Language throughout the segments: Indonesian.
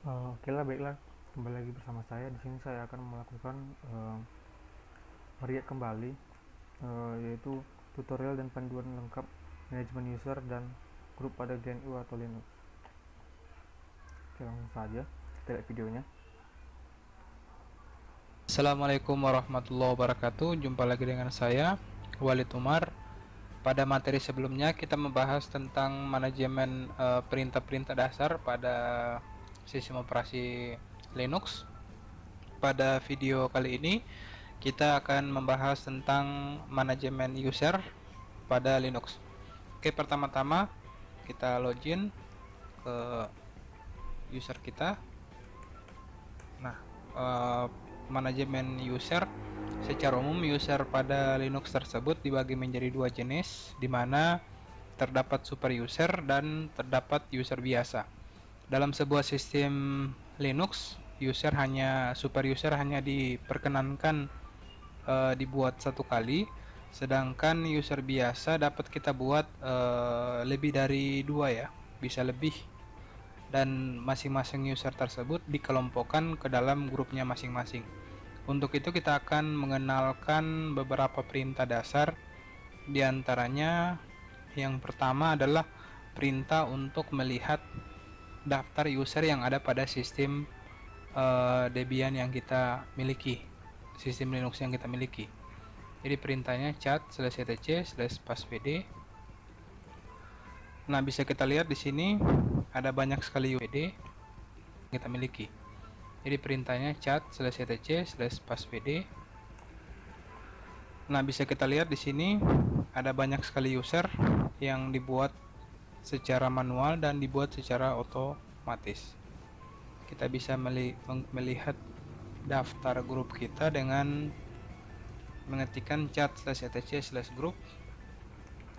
Oke lah, baiklah. Kembali lagi bersama saya. Di sini saya akan melakukan meriat kembali, yaitu tutorial dan panduan lengkap manajemen user dan grup pada GNU atau Linux. Oke, langsung saja kita lihat videonya. Assalamualaikum warahmatullahi wabarakatuh. Jumpa lagi dengan saya, Walid Umar. Pada materi sebelumnya kita membahas tentang manajemen perintah-perintah dasar pada sistem operasi Linux. Pada video kali ini kita akan membahas tentang manajemen user pada Linux. Oke, pertama-tama kita login ke user kita. Nah, manajemen user secara umum, user pada Linux tersebut dibagi menjadi dua jenis, di mana terdapat super user dan terdapat user biasa. Dalam sebuah sistem Linux, super user hanya diperkenankan dibuat satu kali, sedangkan user biasa dapat kita buat lebih dari dua ya, bisa lebih, dan masing-masing user tersebut dikelompokkan ke dalam grupnya masing-masing. Untuk itu kita akan mengenalkan beberapa perintah dasar. Di antaranya yang pertama adalah perintah untuk melihat daftar user yang ada pada sistem Debian yang kita miliki, sistem Linux yang kita miliki. Jadi perintahnya cat/etc/passwd. Nah, bisa kita lihat di sini ada banyak sekali UID yang kita miliki. Jadi perintahnya cat/etc/passwd. Nah, bisa kita lihat di sini ada banyak sekali user yang dibuat secara manual dan dibuat secara otomatis. Kita bisa melihat daftar grup kita dengan mengetikkan cat/etc/group.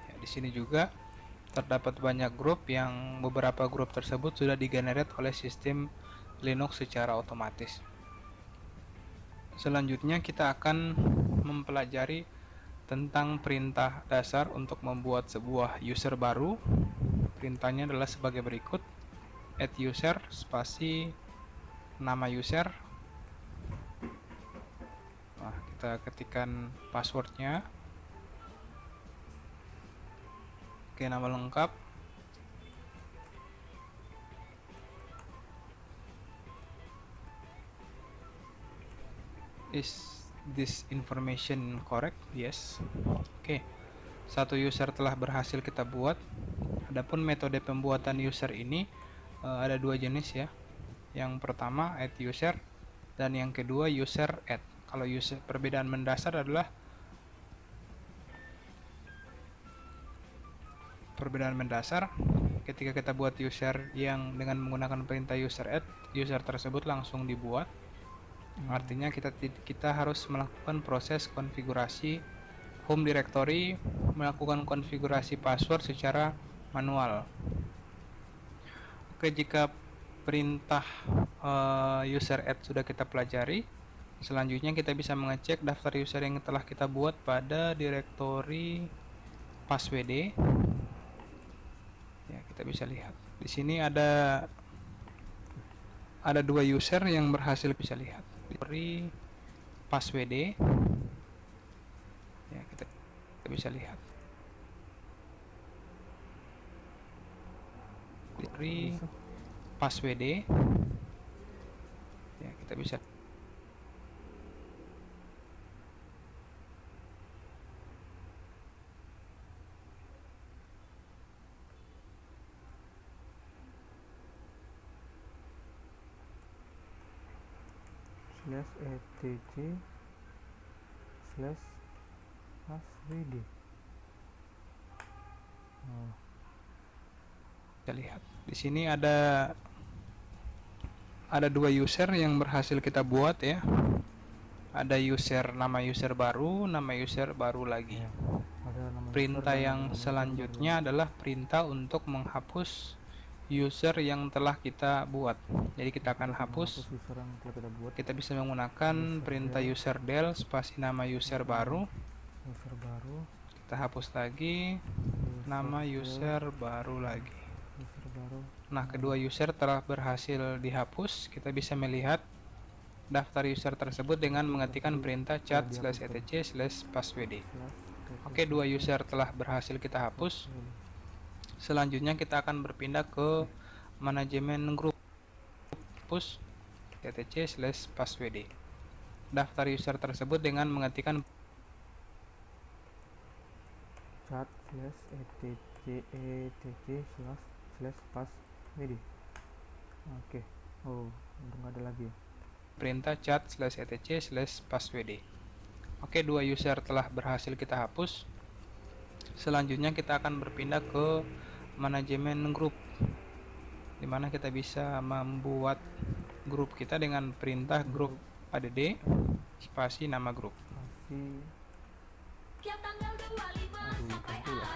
Ya, di sini juga terdapat banyak grup yang beberapa grup tersebut sudah digenerate oleh sistem Linux secara otomatis. Selanjutnya kita akan mempelajari tentang perintah dasar untuk membuat sebuah user baru. Perintahnya adalah sebagai berikut: add user spasi nama user. Nah, kita ketikkan passwordnya. Oke, nama lengkap. Is this information correct? Yes. Oke. Satu user telah berhasil kita buat. Adapun metode pembuatan user ini ada dua jenis ya. Yang pertama add user dan yang kedua user add. Kalau perbedaan mendasar adalah ketika kita buat user yang dengan menggunakan perintah user add, user tersebut langsung dibuat. Artinya kita harus melakukan proses konfigurasi home directory, melakukan konfigurasi password secara manual. Oke, jika perintah user add sudah kita pelajari, selanjutnya kita bisa mengecek daftar user yang telah kita buat pada direktori passwd. Ya, kita bisa lihat di sini ada dua user yang berhasil, bisa lihat direktori passwd. Ya, kita bisa lihat direktori passwd. Ya, kita bisa /etc/passwd. lihat di sini ada dua user yang berhasil kita buat ya. Ada nama user baru lagi. Ya, perintah yang selanjutnya adalah perintah untuk menghapus user yang telah kita buat. Jadi kita akan hapus. Kita bisa menggunakan perintah user del spasi nama user baru. Kita hapus lagi nama user baru lagi. user baru. Nah, kedua user telah berhasil dihapus. Kita bisa melihat daftar user tersebut dengan mengetikkan perintah cat/etc/passwd. Oke, dua user telah berhasil kita hapus. Selanjutnya kita akan berpindah ke manajemen grup. Hapus etc/passwd. Daftar user tersebut dengan mengetikkan cat/etc/passwd. Oke. Oh, untung ada lagi ya. perintah cat/etc/passwd. Oke, dua user telah berhasil kita hapus. Selanjutnya kita akan berpindah ke manajemen grup, dimana kita bisa membuat grup kita dengan perintah grup add spasi nama grup. Spasi. Aduh, tentu ya.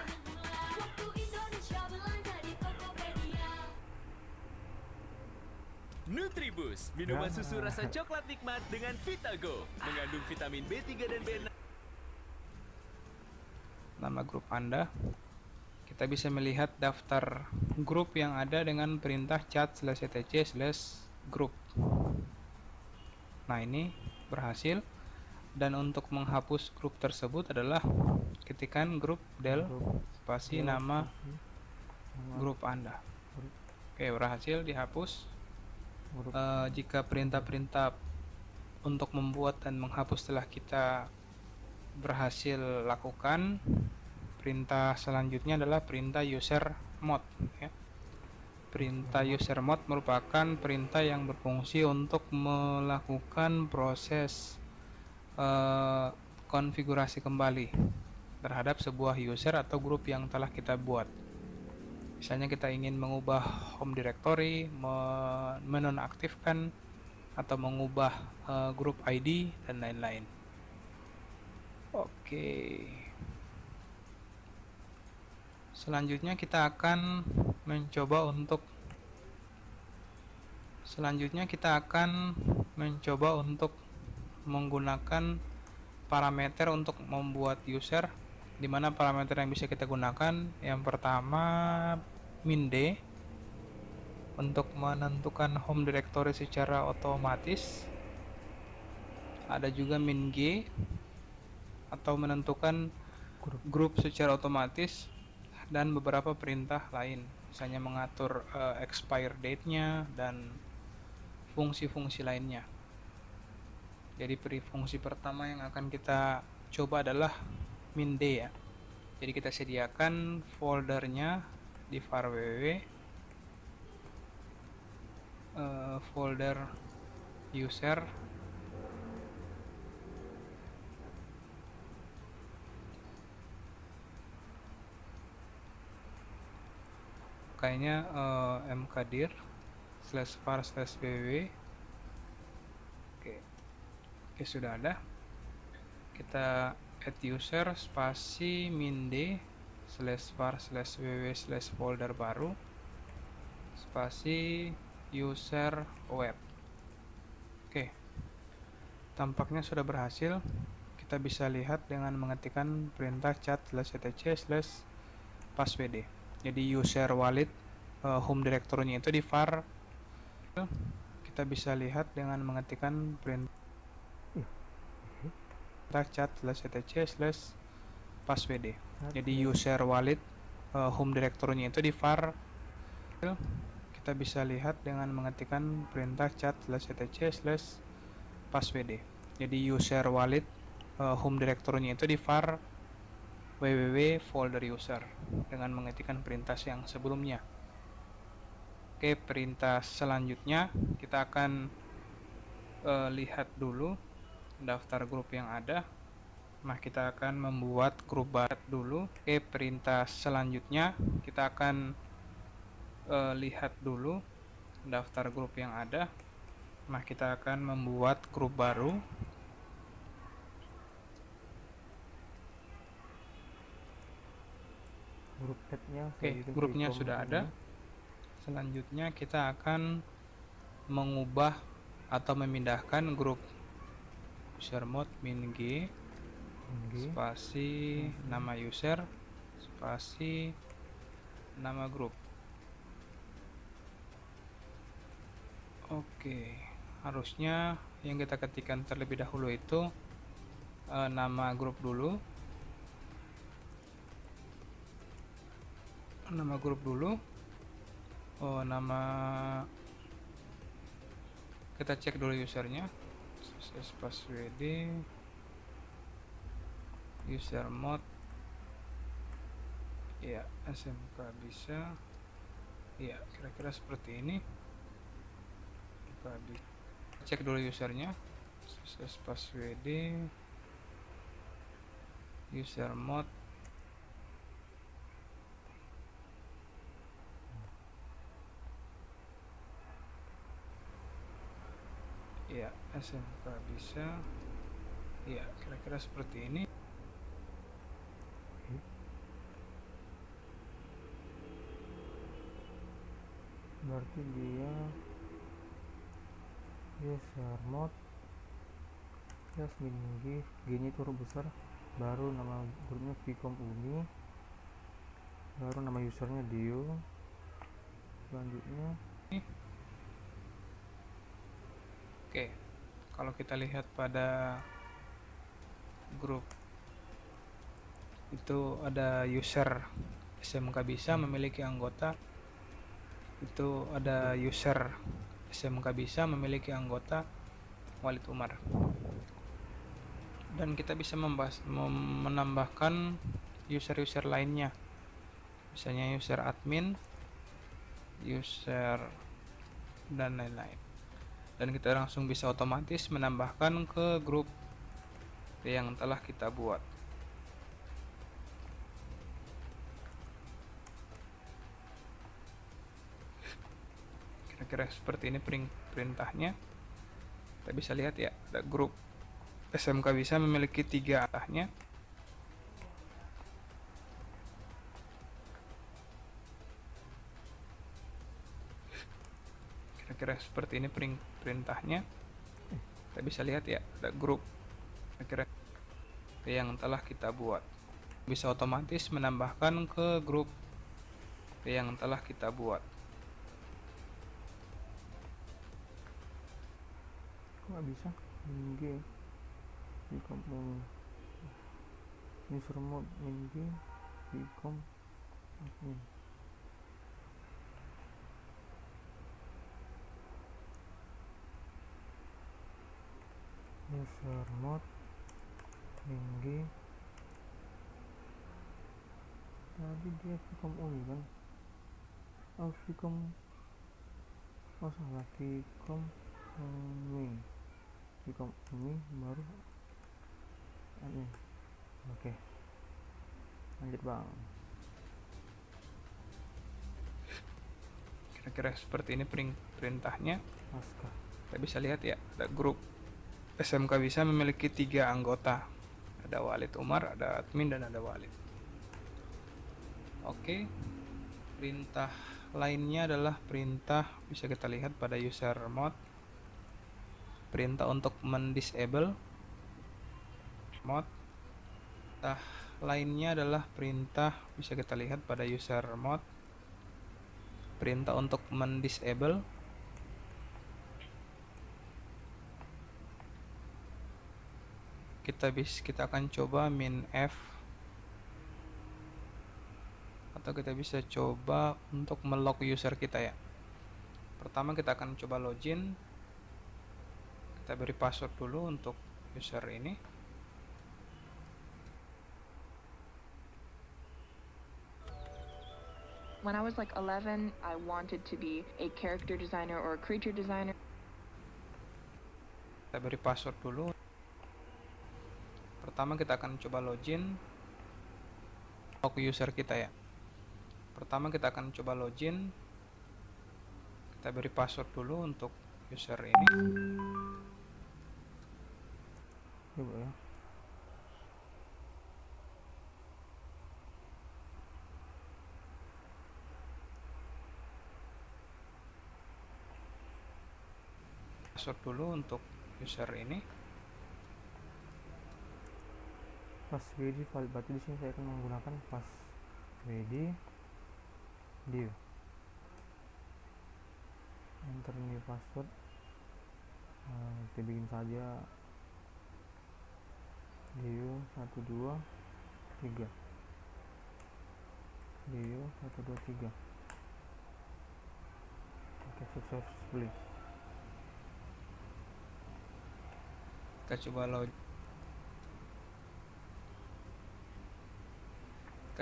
Nutribus, minuman susu rasa coklat nikmat dengan Vitago, mengandung vitamin B3 dan B6. Nama grup Anda. Kita bisa melihat daftar grup yang ada dengan perintah cat/etc/group. Nah, ini berhasil. Dan untuk menghapus grup tersebut adalah ketikkan grup del spasi nama grup Anda. Oke, berhasil dihapus. Jika perintah-perintah untuk membuat dan menghapus telah kita berhasil lakukan, perintah selanjutnya adalah perintah user mode ya. Perintah user mode merupakan perintah yang berfungsi untuk melakukan proses konfigurasi kembali terhadap sebuah user atau grup yang telah kita buat. Misalnya kita ingin mengubah home directory, menonaktifkan atau mengubah grup ID dan lain-lain. Oke. Selanjutnya kita akan mencoba untuk menggunakan parameter untuk membuat user, di mana parameter yang bisa kita gunakan yang pertama min_d untuk menentukan home directory secara otomatis. Ada juga min_g atau menentukan grup secara otomatis, dan beberapa perintah lain, misalnya mengatur expire date-nya dan fungsi-fungsi lainnya. Jadi fungsi pertama yang akan kita coba adalah min_d ya. Jadi kita sediakan foldernya di var www, folder user, kayaknya mkdir /var/www. Oke, sudah ada. Kita add user spasi min_d /var/www/folder baru spasi user web. Oke, tampaknya sudah berhasil. Kita bisa lihat dengan mengetikkan perintah cat/etc/passwd. Jadi user wallet home directory-nya itu di var. Kita bisa lihat dengan mengetikkan perintah cat/etc/passwd. Jadi user wallet home directory-nya itu di var. Kita bisa lihat dengan mengetikkan perintah cat/etc/passwd. Jadi user wallet home directory-nya itu di var www folder user dengan mengetikkan perintah yang sebelumnya. Oke, perintah selanjutnya kita akan lihat dulu daftar grup yang ada. Nah, kita akan membuat grup baru dulu. Oke, perintah selanjutnya kita akan lihat dulu daftar grup yang ada. Nah, kita akan membuat grup baru. Oke, grupnya sudah ada. Selanjutnya kita akan mengubah atau memindahkan grup user mode min_g spasi nama user spasi nama grup. Oke, harusnya yang kita ketikkan terlebih dahulu itu nama grup dulu. Nama grup dulu. Oh, nama kita cek dulu usernya. Sukses passwd user mod ya, SMK bisa ya, kira-kira seperti ini. Cek dulu usernya. Sukses passwd user mod ya, SMK bisa ya, kira-kira seperti ini. Berarti dia user mod plus min g, g-nya itu huruf besar, baru nama grupnya Vcom Umi, baru nama usernya Dio, selanjutnya Oke, kalau kita lihat pada grup itu ada user SMK bisa memiliki anggota, itu ada user SMK bisa memiliki anggota Walid Umar, dan kita bisa menambahkan user-user lainnya, misalnya user admin, user dan lain-lain, dan kita langsung bisa otomatis menambahkan ke grup yang telah kita buat. Kira-kira seperti ini perintahnya. Kita bisa lihat ya, ada grup SMK bisa memiliki 3 arahnya. Kira-kira seperti ini perintahnya. Kita bisa lihat ya, ada grup kira-kira yang telah kita buat. Bisa otomatis menambahkan ke grup yang telah kita buat. kok nggak bisa min g Vcom user mod min g Vcom admin. User mod min g, tadi dia Vcom Umi kan, Vcom, salah, Vcom Umi baru admin. Oke, lanjut bang. Kira-kira seperti ini perintahnya. Pasca Kita bisa lihat ya, ada grup SMK bisa memiliki 3 anggota, ada Walid Umar, ada admin, dan ada Walid. Oke, perintah lainnya adalah perintah, bisa kita lihat pada user mod, perintah untuk mendisable mod. Perintah lainnya adalah perintah, bisa kita lihat pada user mod, perintah untuk mendisable. Kita akan coba min F, atau kita bisa coba untuk melock user kita ya. Pertama kita akan coba login. Kita beri password dulu untuk user ini. When I was like 11, I wanted to be a character designer or a creature designer. Kita beri password dulu. Pertama kita akan coba login. Lock user kita ya. Pertama kita akan coba login. Kita beri password dulu untuk user ini. coba ya. Password dulu untuk user ini. Passwd valid, berarti di sini saya akan menggunakan passwd Dio. Enter new password. Kita bikin saja Dio 1 2 3. Dio 1 2 3. Oke, successfully. Kita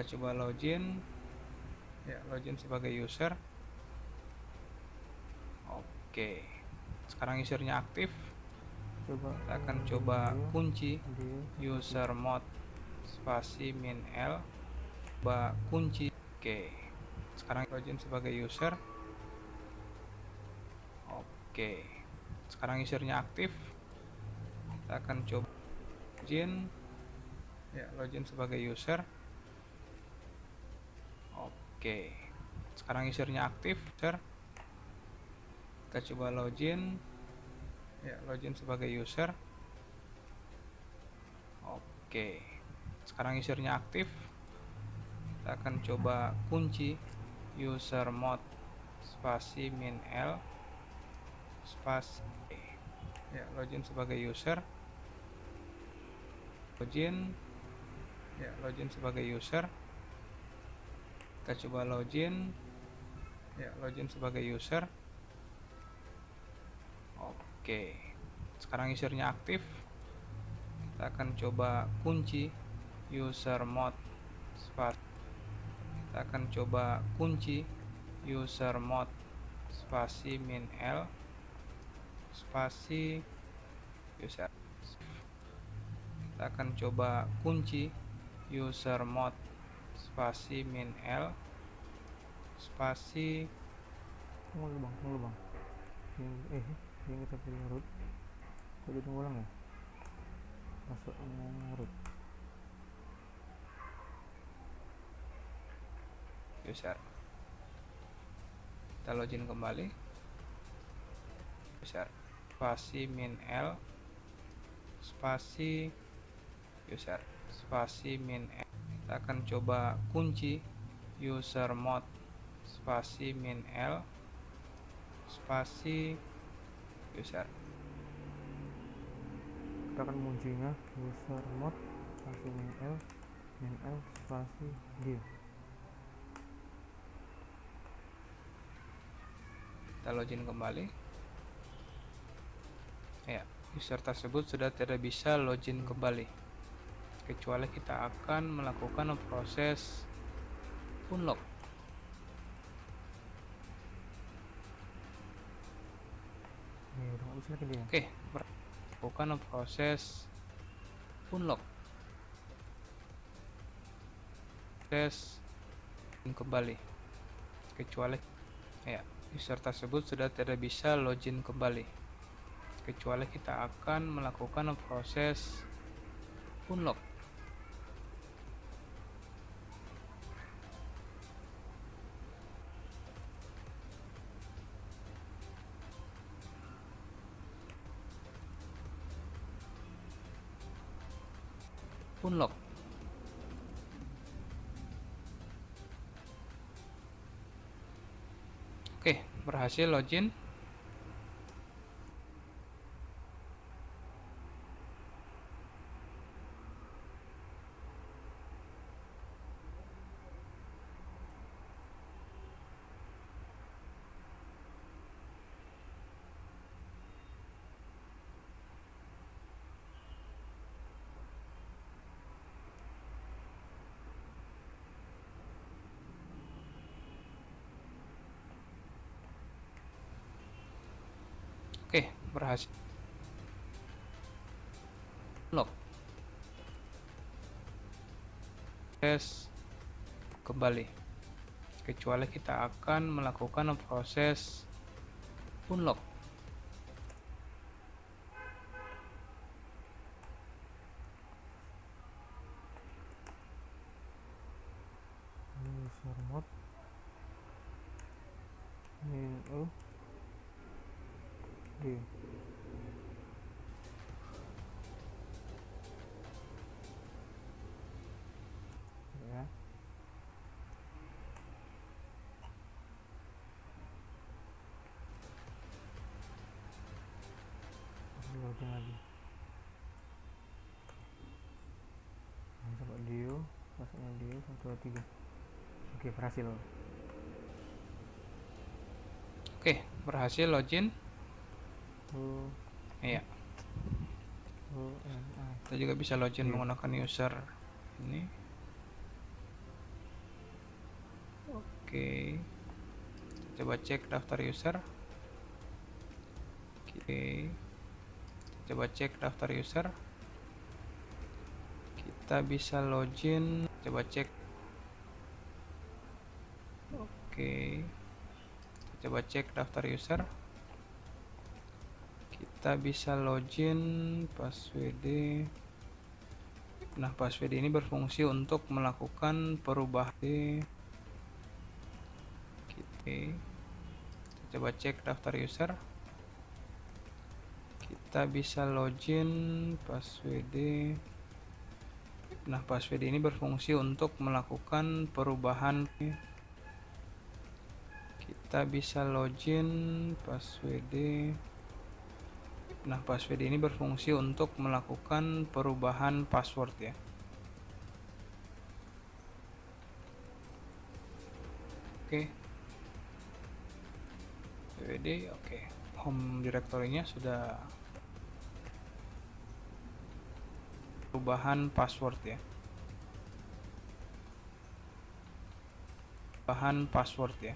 coba login. Ya, login sebagai user. Oke, sekarang usernya aktif. Kita akan coba kunci user mode spasi min L, coba kunci. Oke, sekarang login sebagai user. Oke, sekarang usernya aktif. Kita akan coba login. Ya, login sebagai user. Oke, sekarang usernya aktif. Kita coba login. Ya, login sebagai user. Oke, sekarang usernya aktif. Kita akan coba kunci user mode spasi min L spasi. Ya, login sebagai user. Login. Ya, login sebagai user. Kita coba login. Ya, login sebagai user. Oke, sekarang usernya aktif. Kita akan coba kunci user mode spasi. Kita akan coba kunci user mode spasi min L spasi user. Kita akan coba kunci user mode spasi min L spasi. Tunggu bang. Yang kita pilih root. Tadi tunggu ulang ya. Masuk root. User. Kita login kembali. User. Spasi min L spasi user. Spasi min L. Kita akan coba kunci user mode spasi min L spasi user. Kita akan menguncinya user mode spasi min L spasi Dio. Kita login kembali. Ya, user tersebut sudah tidak bisa login kembali, kecuali kita akan melakukan proses unlock. Udah nggak bisa lagi dia. Oke, lakukan proses unlock. Proses kembali, kecuali ya, user tersebut sudah tidak bisa login kembali, kecuali kita akan melakukan proses unlock. Unlock. Oke, berhasil login. Oke, berhasil. Unlock. Proses kembali, kecuali kita akan melakukan proses unlock. User mode min L Dio. Ya. login lagi. Coba Dio, passwordnya Dio 123. Oke, berhasil. Oke, berhasil login. Iya, kita juga bisa login Iya. menggunakan user ini. Oke, coba cek daftar user. Oke, coba cek daftar user. Kita bisa login, coba cek. Oke, coba cek daftar user. Kita bisa login password. Nah, password ini berfungsi untuk melakukan perubahan. Oke, coba cek daftar user. Kita bisa login password. Nah, password ini berfungsi untuk melakukan perubahan. Kita bisa login password. Nah, password ini berfungsi untuk melakukan perubahan password ya. Oke. PWD, oke. Home directory-nya sudah perubahan password ya. Perubahan password ya.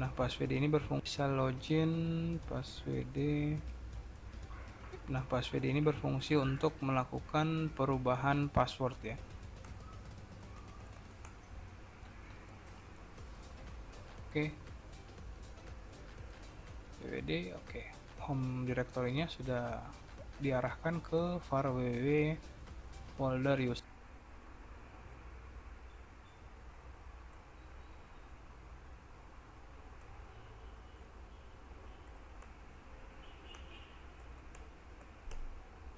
Nah, password ini berfungsi login password. Nah, password ini berfungsi untuk melakukan perubahan password ya. Oke. PWD, oke. Home directory-nya sudah diarahkan ke var www folder user.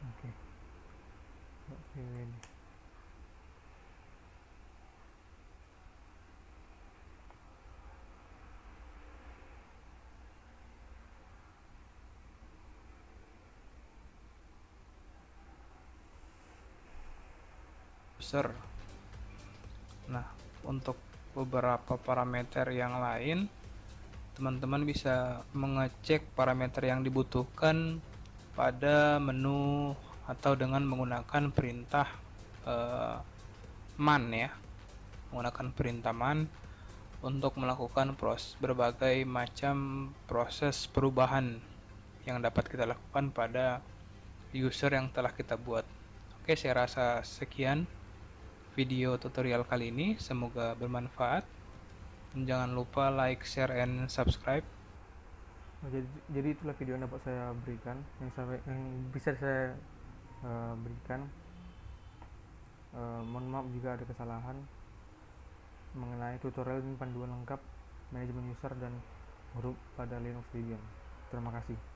Oke. PWD. User. Nah, untuk beberapa parameter yang lain, teman-teman bisa mengecek parameter yang dibutuhkan pada menu atau dengan menggunakan perintah man ya, menggunakan perintah man untuk melakukan berbagai macam proses perubahan yang dapat kita lakukan pada user yang telah kita buat. Oke, saya rasa sekian video tutorial kali ini, semoga bermanfaat. Dan jangan lupa like, share, and subscribe. Jadi itulah video yang dapat saya berikan, yang bisa saya berikan. Mohon maaf jika ada kesalahan mengenai tutorial dan panduan lengkap manajemen user dan grup pada Linux Debian. Terima kasih.